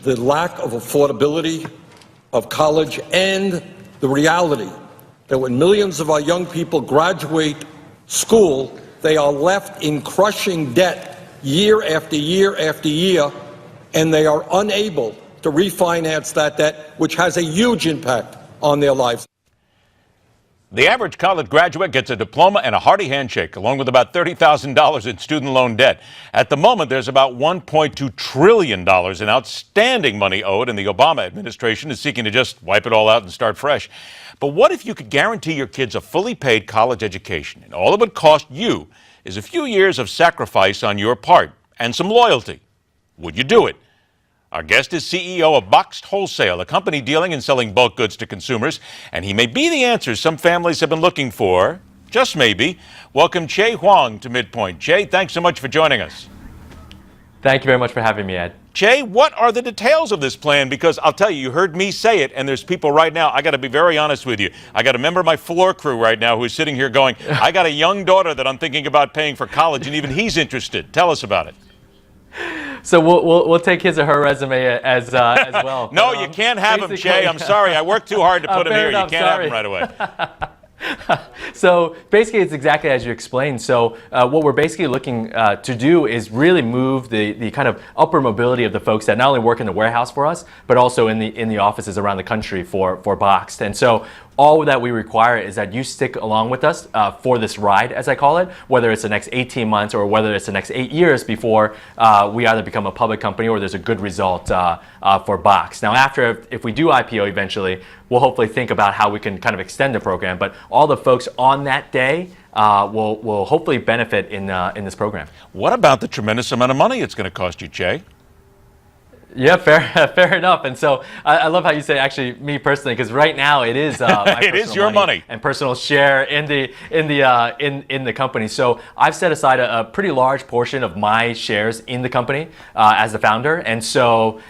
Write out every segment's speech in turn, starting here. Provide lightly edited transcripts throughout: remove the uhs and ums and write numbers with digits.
the lack of affordability of college and the reality that when millions of our young people graduate school, they are left in crushing debt year after year after year, and they are unable to refinance that debt, which has a huge impact on their lives. The average college graduate gets a diploma and a hearty handshake, along with about $30,000 in student loan debt. At the moment, there's about $1.2 trillion in outstanding money owed, and the Obama administration is seeking to just wipe it all out and start fresh. But what if you could guarantee your kids a fully paid college education, and all it would cost you is a few years of sacrifice on your part and some loyalty? Would you do it? Our guest is CEO of Boxed Wholesale, a company dealing and selling bulk goods to consumers, and he may be the answer some families have been looking for, just maybe. Welcome Chieh Huang to MidPoint. Chieh, thanks so much for joining us. Thank you very much for having me, Ed. Chieh, what are the details of this plan? Because I'll tell you, you heard me say it, and there's people right now, I got to be very honest with you. I got a member of my floor crew right now who's sitting here going, I got a young daughter that I'm thinking about paying for college, and even he's interested. Tell us about it. So we'll take his or her resume as well. No, you can't have him, Chieh. I'm sorry. I worked too hard to put him here. You can't have him right away. So basically, it's exactly as you explained. So what we're basically looking to do is really move the kind of upper mobility of the folks that not only work in the warehouse for us, but also in the offices around the country for Boxed. And so all that we require is that you stick along with us for this ride, as I call it, whether it's the next 18 months or whether it's the next 8 years before we either become a public company or there's a good result for Boxed. Now, if we do IPO eventually, we'll hopefully think about how we can kind of extend the program. But all the folks on that day will hopefully benefit in this program. What about the tremendous amount of money it's going to cost you, Chieh? Yeah, fair enough. And so I love how you say actually me personally, because right now it is my it is your money and personal share in the company. So I've set aside a pretty large portion of my shares in the company as the founder, and so.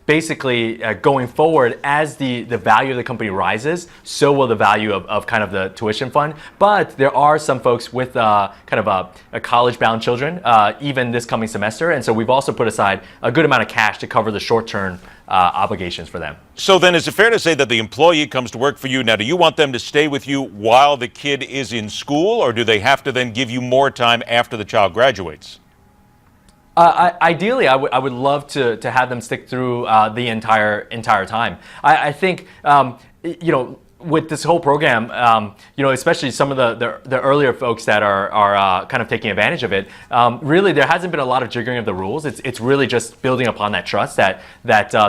Basically, going forward, as the value of the company rises, so will the value of kind of the tuition fund. But there are some folks with kind of a college-bound children, even this coming semester. And so we've also put aside a good amount of cash to cover the short-term obligations for them. So then is it fair to say that the employee comes to work for you? Now, do you want them to stay with you while the kid is in school, or do they have to then give you more time after the child graduates? Ideally, I would love to have them stick through the entire time. I think with this whole program, especially some of the earlier folks that are kind of taking advantage of it, really there hasn't been a lot of jiggering of the rules. It's really just building upon that trust that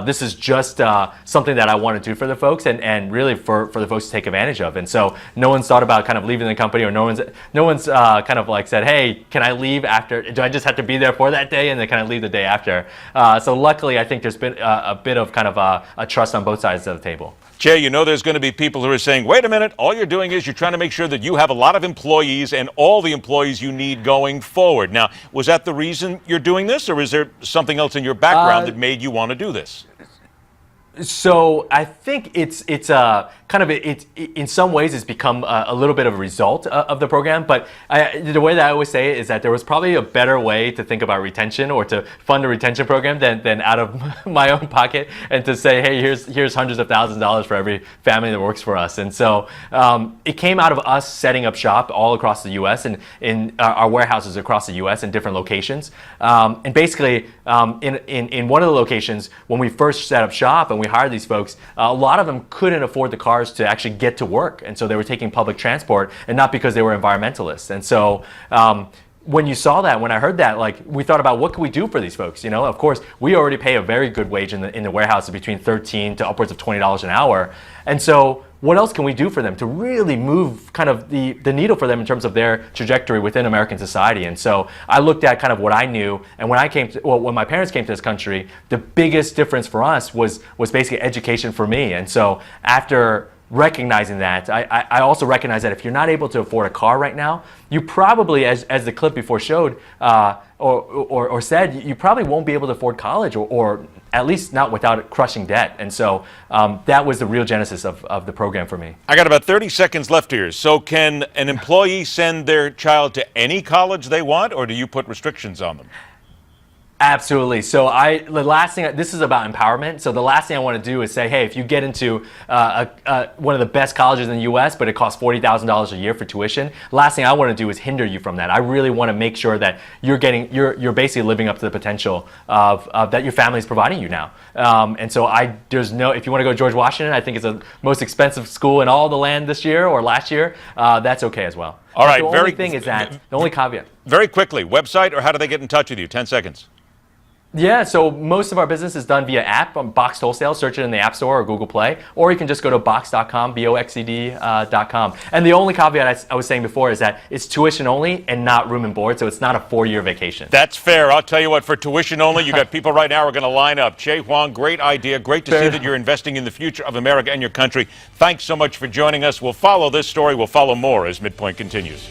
this is just something that I want to do for the folks and really for the folks to take advantage of. And so no one's thought about kind of leaving the company, or no one's kind of like said, hey, can I leave after? Do I just have to be there for that day and then kind of leave the day after? So luckily, I think there's been a bit of kind of a trust on both sides of the table. Chieh, you know there's going to be people who are saying, wait a minute, all you're doing is you're trying to make sure that you have a lot of employees and all the employees you need going forward. Now, was that the reason you're doing this, or is there something else in your background that made you want to do this? So I think it's kind of in some ways it's become a little bit of a result of the program. But the way that I always say it is that there was probably a better way to think about retention or to fund a retention program than out of my own pocket and to say, hey, here's hundreds of thousands of dollars for every family that works for us. And so it came out of us setting up shop all across the U.S. and in our warehouses across the U.S. in different locations. And basically, in one of the locations, when we first set up shop and we hired these folks, a lot of them couldn't afford the cars to actually get to work. And so they were taking public transport, and not because they were environmentalists. And so when you saw that, when I heard that, like, we thought about what can we do for these folks? Of course, we already pay a very good wage in the warehouse of between $13 to upwards of $20 an hour. And so what else can we do for them to really move kind of the needle for them in terms of their trajectory within American society? And so I looked at kind of what I knew, and when my parents came to this country, the biggest difference for us was basically education for me. And so after recognizing that, I also recognize that if you're not able to afford a car right now, you probably, as the clip before showed or said, you probably won't be able to afford college, or at least not without crushing debt. And so that was the real genesis of the program for me. I got about 30 seconds left here. So can an employee send their child to any college they want, or do you put restrictions on them? Absolutely. So the last thing, this is about empowerment. So the last thing I want to do is say, hey, if you get into one of the best colleges in the U.S., but it costs $40,000 a year for tuition, the last thing I want to do is hinder you from that. I really want to make sure that you're basically living up to the potential of that your family is providing you now. And so if you want to go to George Washington, I think it's the most expensive school in all the land this year or last year. That's okay as well. All right. The only thing is that the only caveat. Very quickly, website or how do they get in touch with you? 10 seconds. Yeah, so most of our business is done via app on Boxed Wholesale. Search it in the App Store or Google Play, or you can just go to boxed.com, boxed.com. And the only caveat I was saying before is that it's tuition only and not room and board, so it's not a 4-year vacation. That's fair. I'll tell you what, for tuition only, you got people right now who are going to line up. Chieh Huang, great idea. Great to see that you're investing in the future of America and your country. Thanks so much for joining us. We'll follow this story. We'll follow more as MidPoint continues.